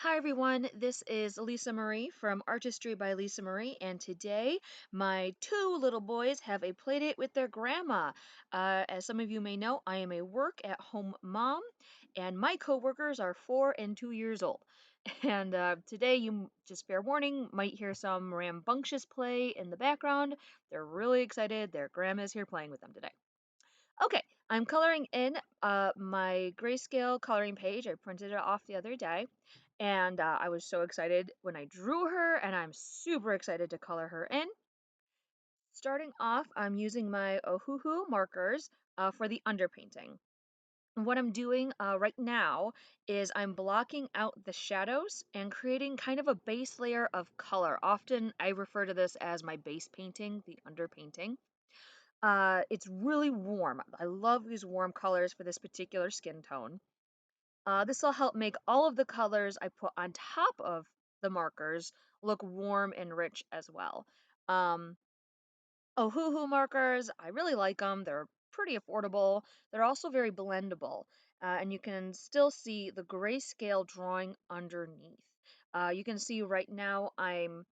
Hi everyone, this is Lisa Marie from Artistry by Lisa Marie, and today my two little boys have a playdate with their grandma. As some of you may know, I am a work-at-home mom, and my coworkers are 4 and 2 years old. And today, just fair warning, might hear some rambunctious play in the background. They're really excited. Their grandma's here playing with them today. Okay, I'm coloring in my grayscale coloring page. I printed it off the other day, and I was so excited when I drew her, and I'm super excited to color her in. Starting off, I'm using my Ohuhu markers for the underpainting. And what I'm doing right now is I'm blocking out the shadows and creating kind of a base layer of color. Often I refer to this as my base painting, the underpainting. It's really warm. I love these warm colors for this particular skin tone. This will help make all of the colors I put on top of the markers look warm and rich as well. Um, Ohuhu markers, I really like them. They're pretty affordable. They're also very blendable, and you can still see the grayscale drawing underneath. You can see right now I'm,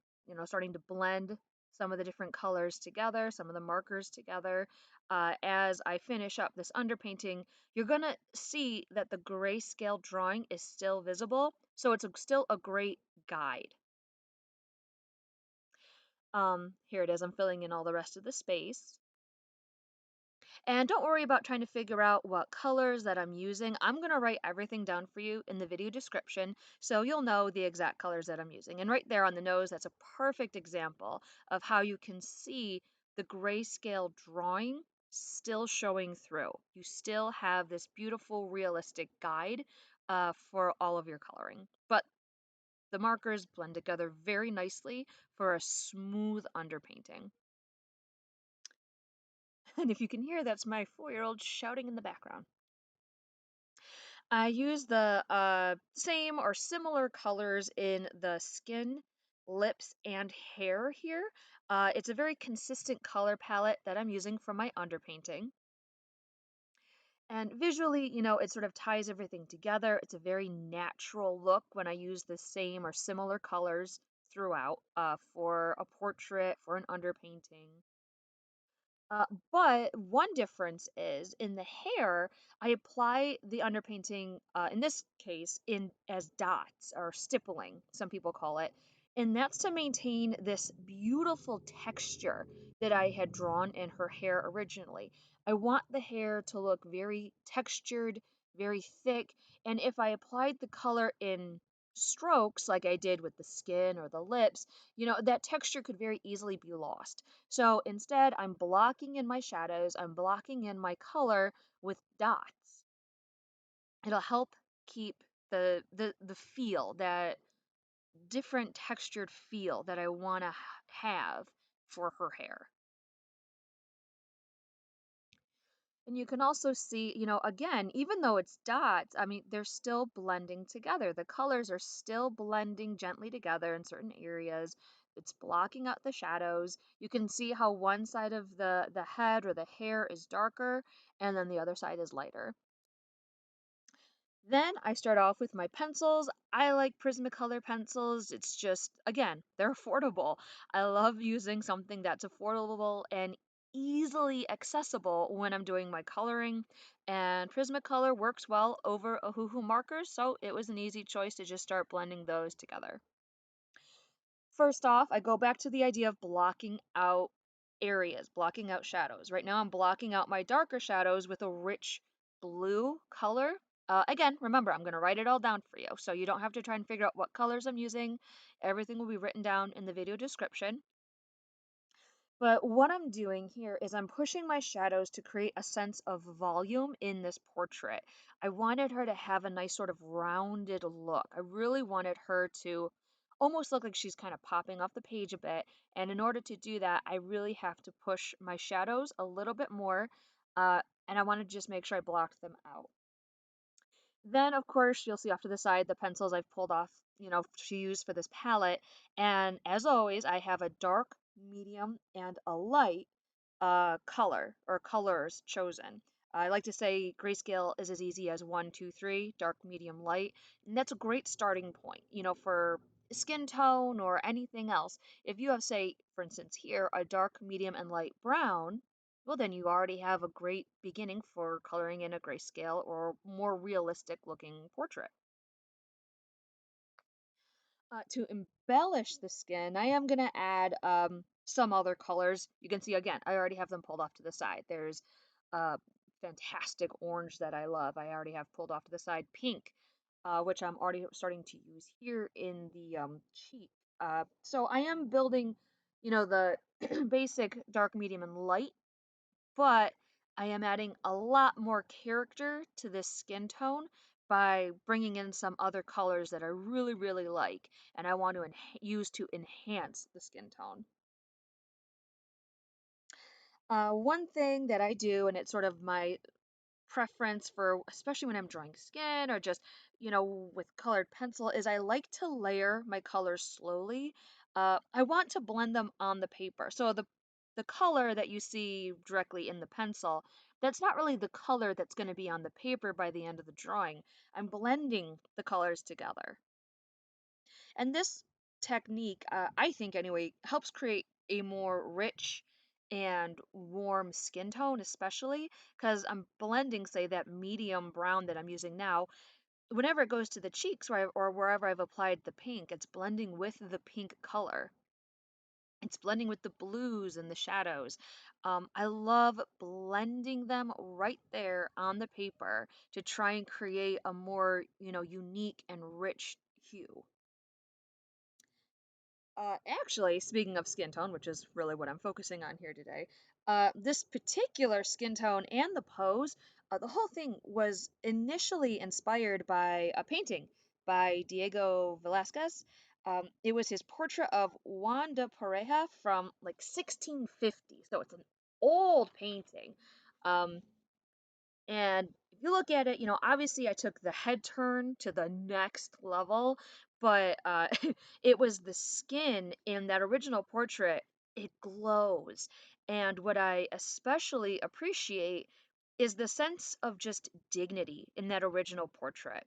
starting to blend some of the different colors together, some of the markers together. As I finish up this underpainting, you're gonna see that the grayscale drawing is still visible, so still a great guide. Here it is. I'm filling in all the rest of the space. And don't worry about trying to figure out what colors that I'm using. I'm going to write everything down for you in the video description so you'll know the exact colors that I'm using. And right there on the nose, that's a perfect example of how you can see the grayscale drawing still showing through. You still have this beautiful, realistic guide for all of your coloring. But the markers blend together very nicely for a smooth underpainting. And if you can hear, that's my 4-year-old shouting in the background. I use the same or similar colors in the skin, lips, and hair here. It's a very consistent color palette that I'm using for my underpainting. And visually, it sort of ties everything together. It's a very natural look when I use the same or similar colors throughout for a portrait, for an underpainting. But one difference is in the hair, I apply the underpainting, in this case, in as dots or stippling, some people call it. And that's to maintain this beautiful texture that I had drawn in her hair originally. I want the hair to look very textured, very thick. And if I applied the color in strokes like I did with the skin or the lips, that texture could very easily be lost. So instead, I'm blocking in my shadows, I'm blocking in my color with dots. It'll help keep the feel, that different textured feel that I want to have for her hair. And you can also see, again, even though it's dots, I mean, they're still blending together. The colors are still blending gently together in certain areas. It's blocking out the shadows. You can see how one side of the head or the hair is darker and then the other side is lighter. Then I start off with my pencils. I like Prismacolor pencils. It's just, again, they're affordable. I love using something that's affordable and easily accessible when I'm doing my coloring. And Prismacolor works well over Ohuhu markers, so it was an easy choice to just start blending those together. First off, I go back to the idea of blocking out areas, blocking out shadows. Right now I'm blocking out my darker shadows with a rich blue color. Again, remember, I'm going to write it all down for you, so you don't have to try and figure out what colors I'm using. Everything will be written down in the video description. But what I'm doing here is I'm pushing my shadows to create a sense of volume in this portrait. I wanted her to have a nice sort of rounded look. I really wanted her to almost look like she's kind of popping off the page a bit. And in order to do that, I really have to push my shadows a little bit more. And I want to just make sure I blocked them out. Then, of course, you'll see off to the side the pencils I've pulled off, to use for this palette. And as always, I have a dark, medium, and a light color or colors chosen. I like to say grayscale is as easy as one, two, three, dark, medium, light. And that's a great starting point, for skin tone or anything else. If you have, say, for instance, here, a dark, medium, and light brown, well, then you already have a great beginning for coloring in a grayscale or more realistic looking portrait. To embellish the skin, I am going to add some other colors. You can see again, I already have them pulled off to the side. There's fantastic orange that I love. I already have pulled off to the side. Pink, which I'm already starting to use here in the cheek. So I am building, the basic dark, medium, and light, but I am adding a lot more character to this skin tone by bringing in some other colors that I really, really like and I want to use to enhance the skin tone. One thing that I do, and it's sort of my preference for, especially when I'm drawing skin or just, with colored pencil, is I like to layer my colors slowly. I want to blend them on the paper. So the color that you see directly in the pencil, that's not really the color that's going to be on the paper by the end of the drawing. I'm blending the colors together. And this technique, I think anyway, helps create a more rich and warm skin tone, especially because I'm blending, say, that medium brown that I'm using now. Whenever it goes to the cheeks or wherever I've applied the pink, it's blending with the pink color. It's blending with the blues and the shadows. I love blending them right there on the paper to try and create a more, unique and rich hue. Actually, speaking of skin tone, which is really what I'm focusing on here today, this particular skin tone and the pose, the whole thing was initially inspired by a painting by Diego Velázquez. It was his portrait of Juan de Pareja from like 1650, so it's an old painting. Um, and if you look at it, obviously I took the head turn to the next level, but it was the skin in that original portrait. It glows. And what I especially appreciate is the sense of just dignity in that original portrait.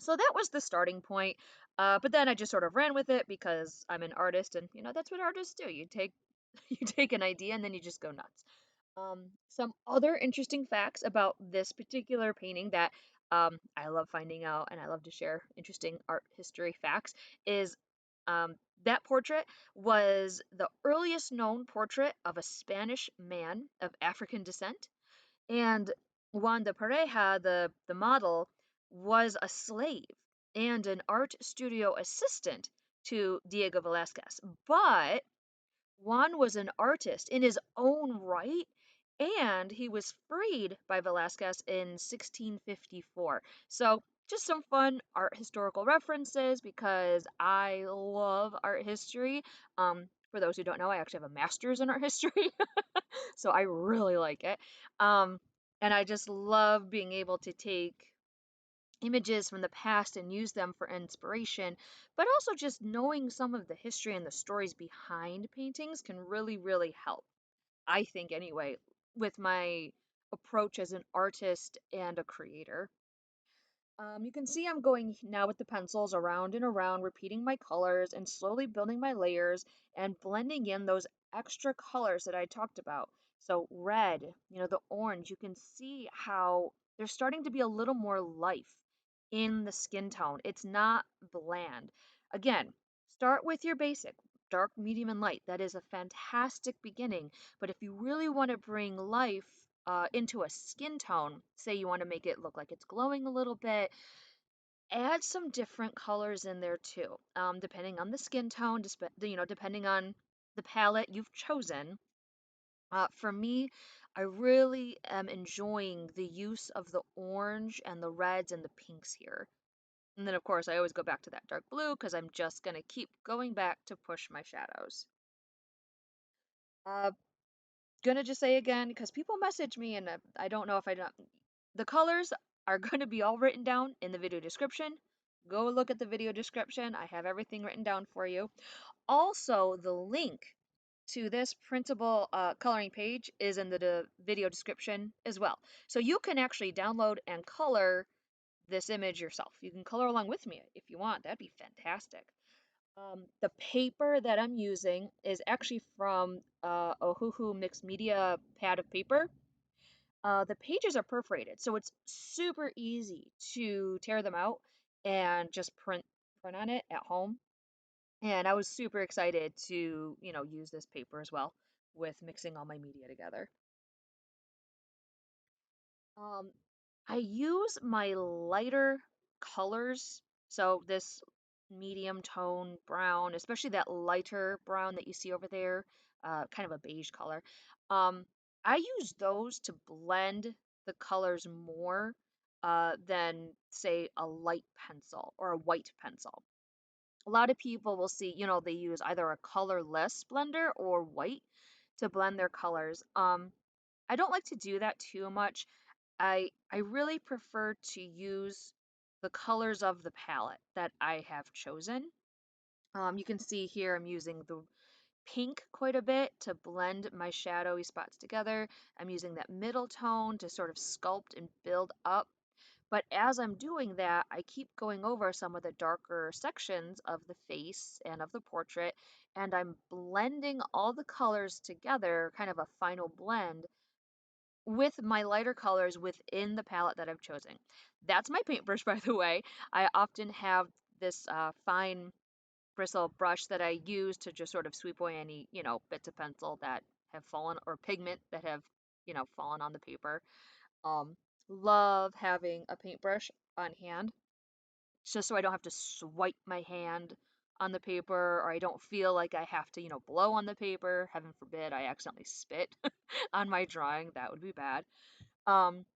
So that was the starting point. But then I just sort of ran with it because I'm an artist, and that's what artists do. You take you take an idea and then you just go nuts. Some other interesting facts about this particular painting that I love finding out and I love to share interesting art history facts is um, that portrait was the earliest known portrait of a Spanish man of African descent. And Juan de Pareja, the model, was a slave and an art studio assistant to Diego Velázquez. But Juan was an artist in his own right, and he was freed by Velázquez in 1654. So, just some fun art historical references because I love art history. For those who don't know, I actually have a master's in art history, so I really like it. Um, and I just love being able to take images from the past and use them for inspiration, but also just knowing some of the history and the stories behind paintings can really, really help. I think, anyway, with my approach as an artist and a creator. You can see I'm going now with the pencils around and around, repeating my colors and slowly building my layers and blending in those extra colors that I talked about. So red, the orange, you can see how there's starting to be a little more life in the skin tone. It's not bland. Again, start with your basic dark, medium, and light. That is a fantastic beginning. But if you really want to bring life into a skin tone, say you want to make it look like it's glowing a little bit, add some different colors in there too, depending on the skin tone, depending on the palette you've chosen. For me, I really am enjoying the use of the orange and the reds and the pinks here. And then, of course, I always go back to that dark blue because I'm just going to keep going back to push my shadows. Uh, gonna just say again, because people message me and I don't know if I don't. The colors are going to be all written down in the video description. Go look at the video description. I have everything written down for you. Also, the link to this printable coloring page is in the video description as well. So you can actually download and color this image yourself. You can color along with me if you want. That'd be fantastic. The paper that I'm using is actually from Ohuhu mixed media pad of paper. The pages are perforated, so it's super easy to tear them out and just print on it at home. And I was super excited to, use this paper as well with mixing all my media together. Um, I use my lighter colors, so this medium tone brown, especially that lighter brown that you see over there, kind of a beige color. Um, I use those to blend the colors more than, say, a light pencil or a white pencil. A lot of people will see, they use either a colorless blender or white to blend their colors. I don't like to do that too much. I really prefer to use the colors of the palette that I have chosen. You can see here I'm using the pink quite a bit to blend my shadowy spots together. I'm using that middle tone to sort of sculpt and build up. But as I'm doing that, I keep going over some of the darker sections of the face and of the portrait, and I'm blending all the colors together, kind of a final blend with my lighter colors within the palette that I've chosen. That's my paintbrush, by the way. I often have this fine bristle brush that I use to just sort of sweep away any, bits of pencil that have fallen or pigment that have, fallen on the paper. Um, Love having a paintbrush on hand just so I don't have to swipe my hand on the paper or I don't feel like I have to, blow on the paper. Heaven forbid I accidentally spit on my drawing. That would be bad. Um,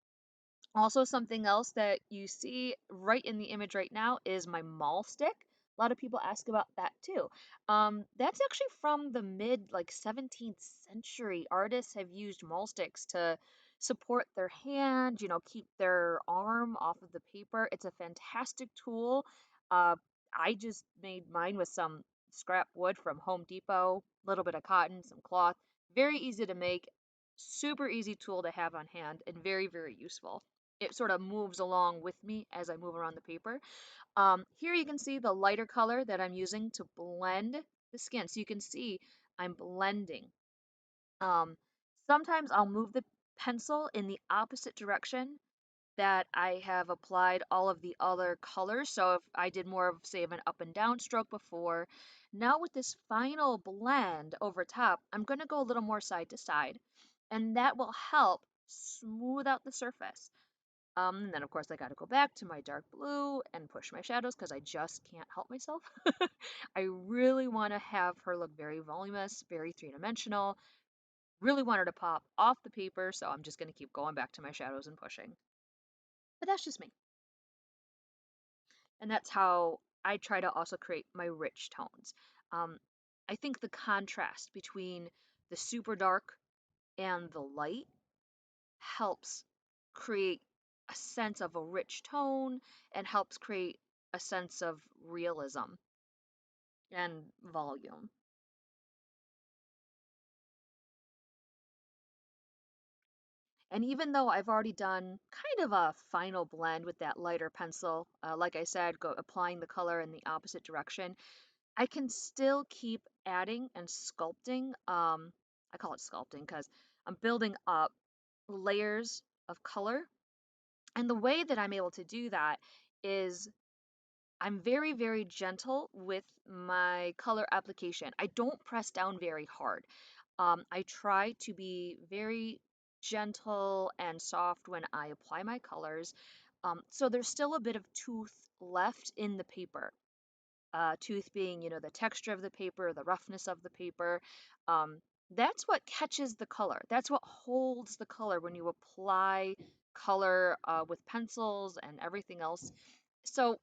Also, something else that you see right in the image right now is my maul stick. A lot of people ask about that too. That's actually from the mid like 17th century. Artists have used maul sticks to support their hand, keep their arm off of the paper. It's a fantastic tool. Uh, I just made mine with some scrap wood from Home Depot, a little bit of cotton, some cloth. Very easy to make, super easy tool to have on hand, and very, very useful. It sort of moves along with me as I move around the paper. Here you can see the lighter color that I'm using to blend the skin. So you can see I'm blending. Um, Sometimes I'll move the pencil in the opposite direction that I have applied all of the other colors. So if I did more of, say, of an up and down stroke before, now with this final blend over top, I'm going to go a little more side to side. And that will help smooth out the surface. And then of course I got to go back to my dark blue and push my shadows because I just can't help myself. I really want to have her look very voluminous, very three-dimensional. Really want her to pop off the paper, so I'm just going to keep going back to my shadows and pushing. But that's just me. And that's how I try to also create my rich tones. Um, I think the contrast between the super dark and the light helps create a sense of a rich tone and helps create a sense of realism and volume. And even though I've already done kind of a final blend with that lighter pencil, like I said, go applying the color in the opposite direction, I can still keep adding and sculpting. I call it sculpting because I'm building up layers of color. And the way that I'm able to do that is I'm very, very gentle with my color application. I don't press down very hard. I try to be very gentle and soft when I apply my colors. So there's still a bit of tooth left in the paper. Tooth being, the texture of the paper, the roughness of the paper. Um, that's what catches the color. That's what holds the color when you apply color with pencils and everything else. So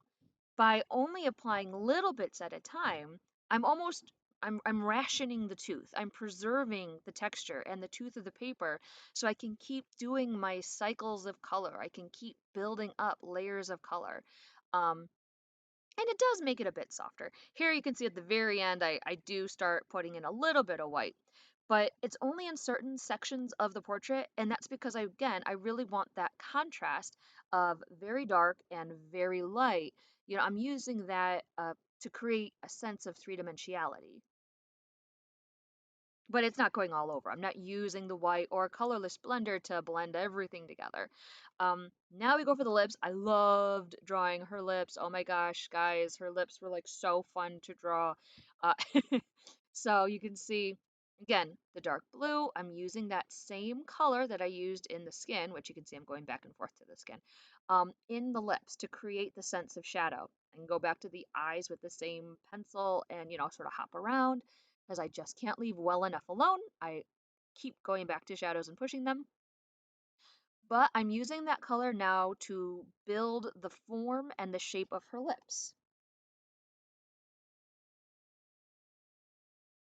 by only applying little bits at a time, I'm almost I'm rationing the tooth. I'm preserving the texture and the tooth of the paper so I can keep doing my cycles of color. I can keep building up layers of color. Um, and it does make it a bit softer. Here you can see at the very end, I do start putting in a little bit of white. but it's only in certain sections of the portrait, and that's because I really want that contrast of very dark and very light. I'm using that to create a sense of three-dimensionality. But it's not going all over. I'm not using the white or colorless blender to blend everything together. Now we go for the lips. I loved drawing her lips. Oh my gosh, guys, her lips were like so fun to draw. Uh, so you can see, again, the dark blue. I'm using that same color that I used in the skin, which you can see I'm going back and forth to the skin, in the lips to create the sense of shadow. I can go back to the eyes with the same pencil and, sort of hop around because I just can't leave well enough alone. I keep going back to shadows and pushing them. But I'm using that color now to build the form and the shape of her lips.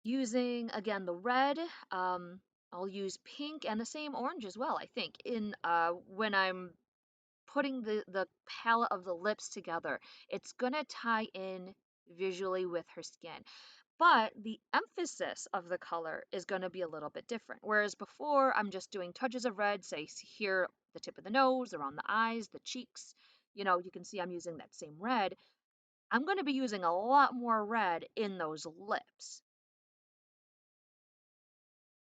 Using, again, the red, I'll use pink and the same orange as well, I think, in when I'm putting the palette of the lips together. It's gonna tie in visually with her skin. But the emphasis of the color is going to be a little bit different. Whereas before, I'm just doing touches of red, say here, the tip of the nose, around the eyes, the cheeks. You can see I'm using that same red. I'm going to be using a lot more red in those lips.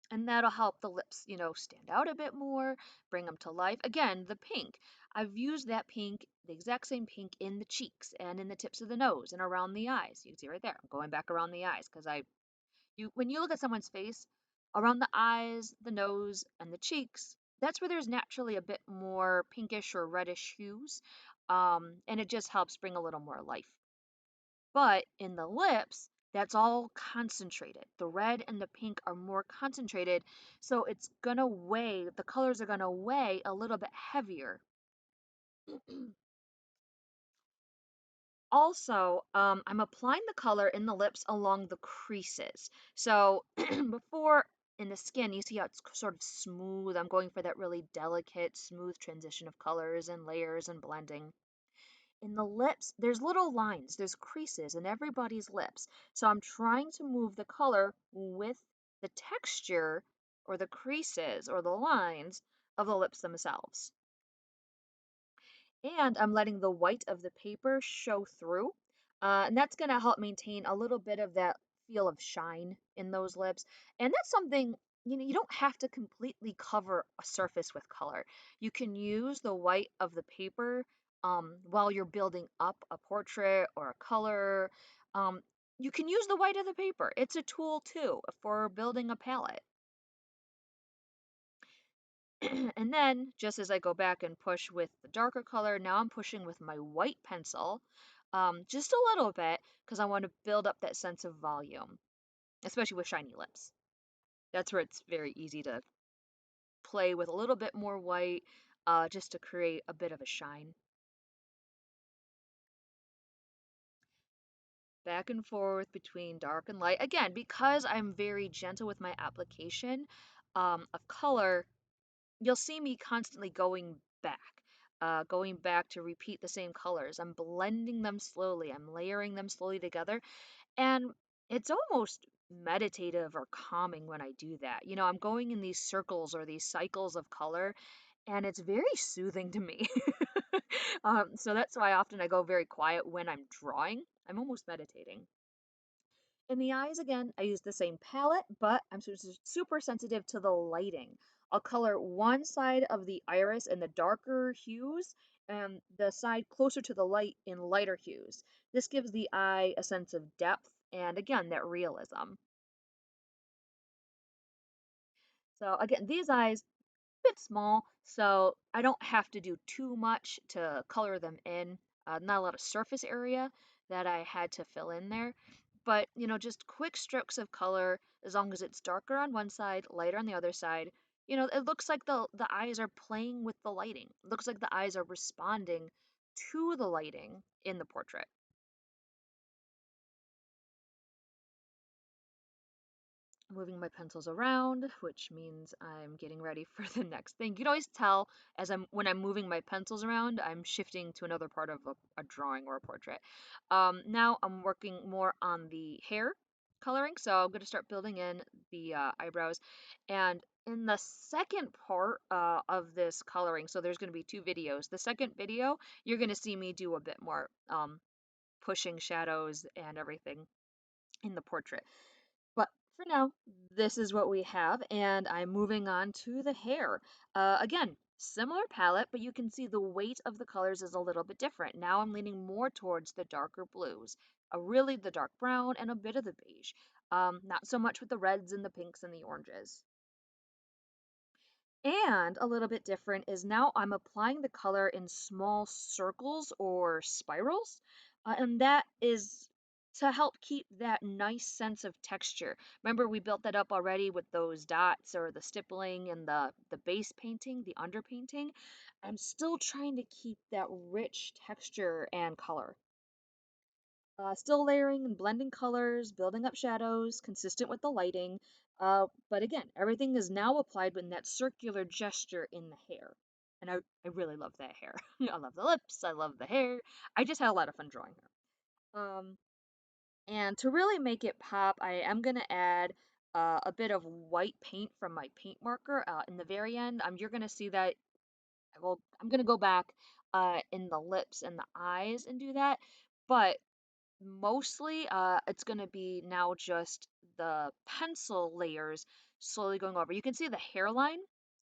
And that'll help the lips, stand out a bit more, bring them to life. Again, the pink. I've used that pink, the exact same pink in the cheeks and in the tips of the nose and around the eyes. You can see right there. I'm going back around the eyes because when you look at someone's face, around the eyes, the nose, and the cheeks, that's where there's naturally a bit more pinkish or reddish hues. And it just helps bring a little more life. But in the lips, that's all concentrated. The red and the pink are more concentrated, so it's gonna weigh, the colors are gonna weigh a little bit heavier. Also, I'm applying the color in the lips along the creases. So before in the skin, you see how it's sort of smooth. I'm going for that really delicate, smooth transition of colors and layers and blending. In the lips, there's little lines, there's creases in everybody's lips. So I'm trying to move the color with the texture or the creases or the lines of the lips themselves. And I'm letting the white of the paper show through. And that's going to help maintain a little bit of that feel of shine in those lips. And that's something, you don't have to completely cover a surface with color. You can use the white of the paper while you're building up a portrait or a color. Um, you can use the white of the paper. It's a tool too for building a palette. And then, just as I go back and push with the darker color, now I'm pushing with my white pencil, just a little bit, because I want to build up that sense of volume, especially with shiny lips. That's where it's very easy to play with a little bit more white, just to create a bit of a shine. Back and forth between dark and light. Again, because I'm very gentle with my application of color, you'll see me constantly going back to repeat the same colors. I'm blending them slowly, I'm layering them slowly together, and it's almost meditative or calming when I do that. I'm going in these circles or these cycles of color, and it's very soothing to me. So that's why often I go very quiet when I'm drawing. I'm almost meditating. In the eyes, again, I use the same palette, but I'm super sensitive to the lighting. I'll color one side of the iris in the darker hues and the side closer to the light in lighter hues. This gives the eye a sense of depth and, again, that realism. So, again, these eyes, bit small, so I don't have to do too much to color them in. Not a lot of surface area that I had to fill in there. But, just quick strokes of color, as long as it's darker on one side, lighter on the other side. It looks like the eyes are playing with the lighting. It looks like the eyes are responding to the lighting in the portrait. Moving my pencils around, which means I'm getting ready for the next thing. You can always tell when I'm moving my pencils around, I'm shifting to another part of a drawing or a portrait. Now I'm working more on the hair coloring, so I'm going to start building in the eyebrows. And in the second part of this coloring, so there's going to be two videos. The second video, you're going to see me do a bit more pushing shadows and everything in the portrait. But for now, this is what we have, and I'm moving on to the hair. Again, similar palette, but you can see the weight of the colors is a little bit different. Now I'm leaning more towards the darker blues, really the dark brown and a bit of the beige. Not so much with the reds and the pinks and the oranges. And a little bit different is now I'm applying the color in small circles or spirals, and that is to help keep that nice sense of texture. Remember, we built that up already with those dots or the stippling and the base painting, the underpainting. I'm still trying to keep that rich texture and color. Still layering and blending colors, building up shadows, consistent with the lighting. But again, everything is now applied with that circular gesture in the hair. And I really love that hair. I love the lips, I love the hair. I just had a lot of fun drawing her. And to really make it pop, I am going to add a bit of white paint from my paint marker in the very end. You're going to see that. Well, I'm going to go back in the lips and the eyes and do that. But mostly, it's going to be now just the pencil layers slowly going over. You can see the hairline.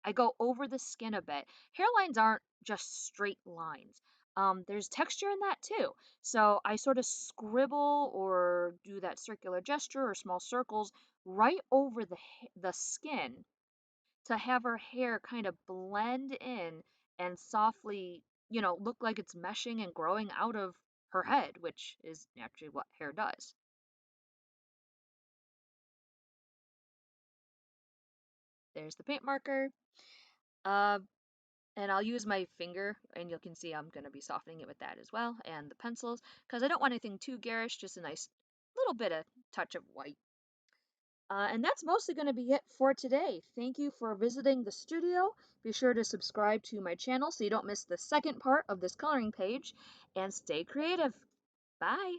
I go over the skin a bit. Hairlines aren't just straight lines. There's texture in that too. So I sort of scribble or do that circular gesture or small circles right over the skin to have her hair kind of blend in and softly, look like it's meshing and growing out of her head, which is naturally what hair does. There's the paint marker. Uh, and I'll use my finger, and you can see I'm going to be softening it with that as well, and the pencils, because I don't want anything too garish, just a nice little bit of touch of white. And that's mostly going to be it for today. Thank you for visiting the studio. Be sure to subscribe to my channel so you don't miss the second part of this coloring page, and stay creative. Bye!